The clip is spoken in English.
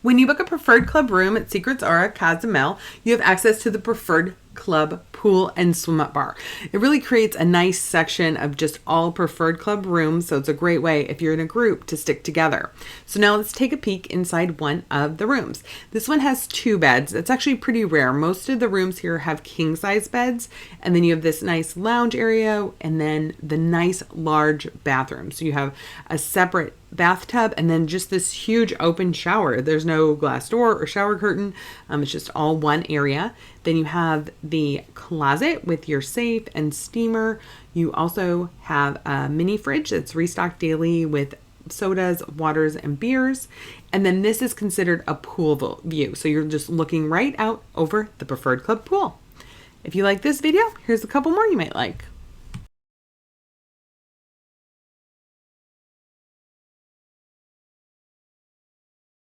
When you book a preferred club room at Secrets Aura Cozumel, you have access to the preferred club pool and swim up bar. It really creates a nice section of just all preferred club rooms, so it's a great way if you're in a group to stick together. So now let's take a peek inside one of the rooms. This one has 2 beds. It's actually pretty rare. Most of the rooms here have king size beds, and then you have this nice lounge area and then the nice large bathroom. So you have a separate bathtub and then just this huge open shower. There's no glass door or shower curtain. It's just all one area. Then you have the closet with your safe and steamer. You also have a mini fridge that's restocked daily with sodas, waters, and beers. And then this is considered a pool view. So you're just looking right out over the preferred club pool. If you like this video, here's a couple more you might like.